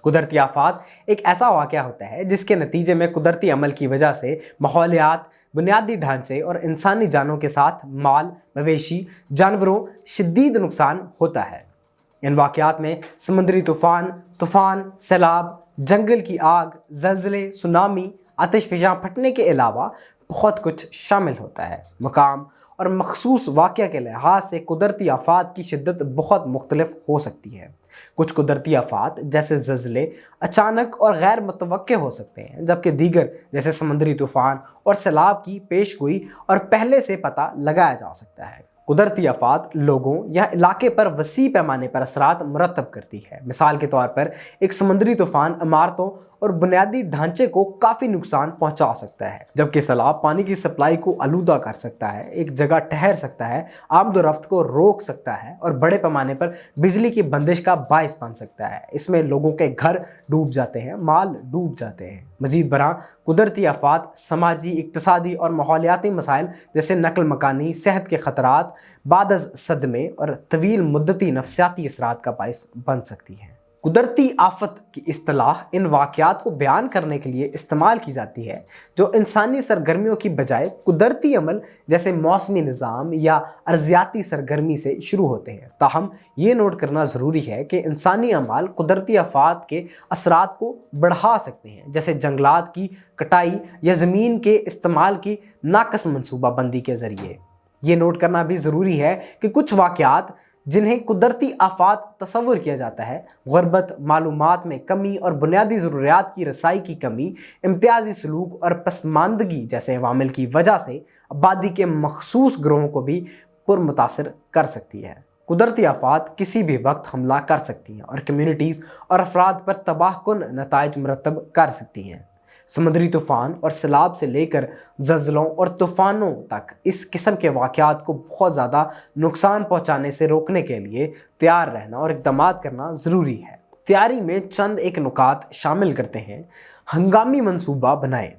قدرتی آفات ایک ایسا واقعہ ہوتا ہے جس کے نتیجے میں قدرتی عمل کی وجہ سے ماحولیات، بنیادی ڈھانچے اور انسانی جانوں کے ساتھ مال، مویشی، جانوروں شدید نقصان ہوتا ہے۔ ان واقعات میں سمندری طوفان، سیلاب، جنگل کی آگ، زلزلے، سونامی، آتش فشاں پھٹنے کے علاوہ بہت کچھ شامل ہوتا ہے۔ مقام اور مخصوص واقعہ کے لحاظ سے قدرتی آفات کی شدت بہت مختلف ہو سکتی ہے۔ کچھ قدرتی آفات جیسے زلزلے اچانک اور غیر متوقع ہو سکتے ہیں، جبکہ دیگر جیسے سمندری طوفان اور سیلاب کی پیش گوئی اور پہلے سے پتہ لگایا جا سکتا ہے۔ قدرتی آفات لوگوں یا علاقے پر وسیع پیمانے پر اثرات مرتب کرتی ہے۔ مثال کے طور پر ایک سمندری طوفان عمارتوں اور بنیادی ڈھانچے کو کافی نقصان پہنچا سکتا ہے، جبکہ سیلاب پانی کی سپلائی کو آلودہ کر سکتا ہے، ایک جگہ ٹھہر سکتا ہے، آمد و رفت کو روک سکتا ہے اور بڑے پیمانے پر بجلی کی بندش کا باعث بن سکتا ہے۔ اس میں لوگوں کے گھر ڈوب جاتے ہیں، مال ڈوب جاتے ہیں۔ مزید برآں قدرتی آفات سماجی، اقتصادی اور ماحولیاتی مسائل جیسے نقل مکانی، صحت کے خطرات، بعد از صدمے اور طویل مدتی نفسیاتی اثرات کا باعث بن سکتی ہیں۔ قدرتی آفت کی اصطلاح ان واقعات کو بیان کرنے کے لیے استعمال کی جاتی ہے جو انسانی سرگرمیوں کی بجائے قدرتی عمل جیسے موسمی نظام یا ارضیاتی سرگرمی سے شروع ہوتے ہیں۔ تاہم یہ نوٹ کرنا ضروری ہے کہ انسانی اعمال قدرتی آفات کے اثرات کو بڑھا سکتے ہیں، جیسے جنگلات کی کٹائی یا زمین کے استعمال کی ناقص منصوبہ بندی کے ذریعے۔ یہ نوٹ کرنا بھی ضروری ہے کہ کچھ واقعات جنہیں قدرتی آفات تصور کیا جاتا ہے، غربت، معلومات میں کمی اور بنیادی ضروریات کی رسائی کی کمی، امتیازی سلوک اور پسماندگی جیسے عوامل کی وجہ سے آبادی کے مخصوص گروہوں کو بھی متاثر کر سکتی ہے۔ قدرتی آفات کسی بھی وقت حملہ کر سکتی ہیں اور کمیونٹیز اور افراد پر تباہ کن نتائج مرتب کر سکتی ہیں۔ سمندری طوفان اور سیلاب سے لے کر زلزلوں اور طوفانوں تک اس قسم کے واقعات کو بہت زیادہ نقصان پہنچانے سے روکنے کے لیے تیار رہنا اور اقدامات کرنا ضروری ہے۔ تیاری میں چند ایک نکات شامل کرتے ہیں۔ ہنگامی منصوبہ بنائیں۔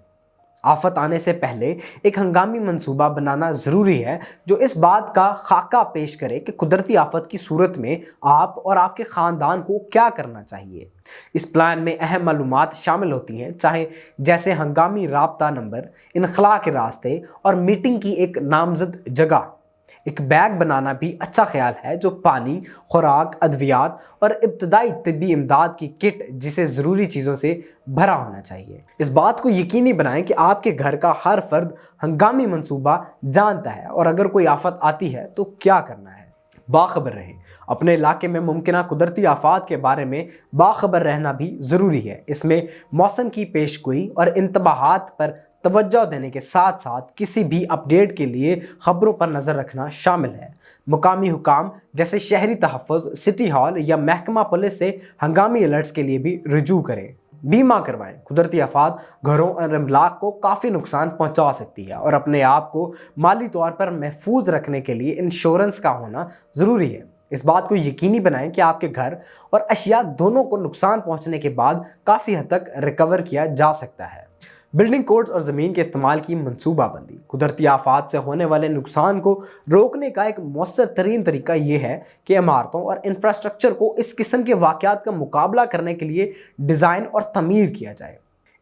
آفت آنے سے پہلے ایک ہنگامی منصوبہ بنانا ضروری ہے جو اس بات کا خاکہ پیش کرے کہ قدرتی آفت کی صورت میں آپ اور آپ کے خاندان کو کیا کرنا چاہیے۔ اس پلان میں اہم معلومات شامل ہوتی ہیں، چاہے جیسے ہنگامی رابطہ نمبر، انخلاء کے راستے اور میٹنگ کی ایک نامزد جگہ۔ ایک بیگ بنانا بھی اچھا خیال ہے جو پانی، خوراک، ادویات اور ابتدائی طبی امداد کی کٹ جسے ضروری چیزوں سے بھرا ہونا چاہیے۔ اس بات کو یقینی بنائیں کہ آپ کے گھر کا ہر فرد ہنگامی منصوبہ جانتا ہے اور اگر کوئی آفت آتی ہے تو کیا کرنا ہے۔ باخبر رہیں۔ اپنے علاقے میں ممکنہ قدرتی آفات کے بارے میں باخبر رہنا بھی ضروری ہے۔ اس میں موسم کی پیش گوئی اور انتباہات پر توجہ دینے کے ساتھ ساتھ کسی بھی اپ ڈیٹ کے لیے خبروں پر نظر رکھنا شامل ہے۔ مقامی حکام جیسے شہری تحفظ، سٹی ہال یا محکمہ پولیس سے ہنگامی الرٹس کے لیے بھی رجوع کریں۔ بیمہ کروائیں۔ قدرتی آفات گھروں اور املاک کو کافی نقصان پہنچا سکتی ہے اور اپنے آپ کو مالی طور پر محفوظ رکھنے کے لیے انشورنس کا ہونا ضروری ہے۔ اس بات کو یقینی بنائیں کہ آپ کے گھر اور اشیاء دونوں کو نقصان پہنچنے کے بعد کافی حد تک ریکور کیا جا سکتا ہے۔ بلڈنگ کوڈز اور زمین کے استعمال کی منصوبہ بندی۔ قدرتی آفات سے ہونے والے نقصان کو روکنے کا ایک مؤثر ترین طریقہ یہ ہے کہ عمارتوں اور انفراسٹرکچر کو اس قسم کے واقعات کا مقابلہ کرنے کے لیے ڈیزائن اور تعمیر کیا جائے۔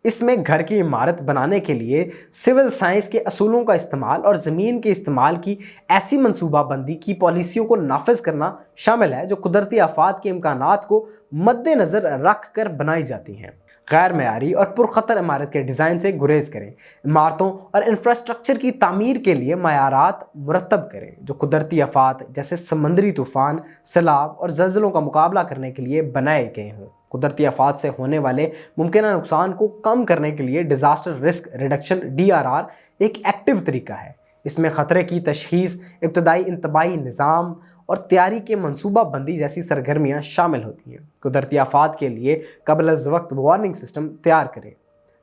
اس میں گھر کی عمارت بنانے کے لیے سول سائنس کے اصولوں کا استعمال اور زمین کے استعمال کی ایسی منصوبہ بندی کی پالیسیوں کو نافذ کرنا شامل ہے جو قدرتی آفات کے امکانات کو مد نظر رکھ کر بنائی جاتی ہیں۔ غیر معیاری اور پرخطر عمارت کے ڈیزائن سے گریز کریں۔ عمارتوں اور انفراسٹرکچر کی تعمیر کے لیے معیارات مرتب کریں جو قدرتی آفات جیسے سمندری طوفان، سیلاب اور زلزلوں کا مقابلہ کرنے کے لیے بنائے گئے ہوں۔ قدرتی آفات سے ہونے والے ممکنہ نقصان کو کم کرنے کے لیے ڈیزاسٹر رسک ریڈکشن DRR ایک ایکٹیو طریقہ ہے۔ اس میں خطرے کی تشخیص، ابتدائی انتباہی نظام اور تیاری کے منصوبہ بندی جیسی سرگرمیاں شامل ہوتی ہیں۔ قدرتی آفات کے لیے قبل از وقت وارننگ سسٹم تیار کریں۔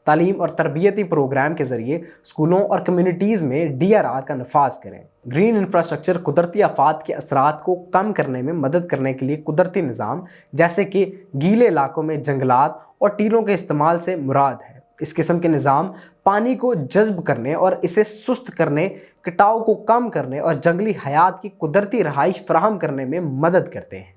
تعلیم اور تربیتی پروگرام کے ذریعے اسکولوں اور کمیونٹیز میں DRR کا نفاذ کریں۔ گرین انفراسٹرکچر قدرتی آفات کے اثرات کو کم کرنے میں مدد کرنے کے لیے قدرتی نظام جیسے کہ گیلے علاقوں میں جنگلات اور ٹیلوں کے استعمال سے مراد ہے۔ اس قسم کے نظام پانی کو جذب کرنے اور اسے سست کرنے، کٹاؤ کو کم کرنے اور جنگلی حیات کی قدرتی رہائش فراہم کرنے میں مدد کرتے ہیں۔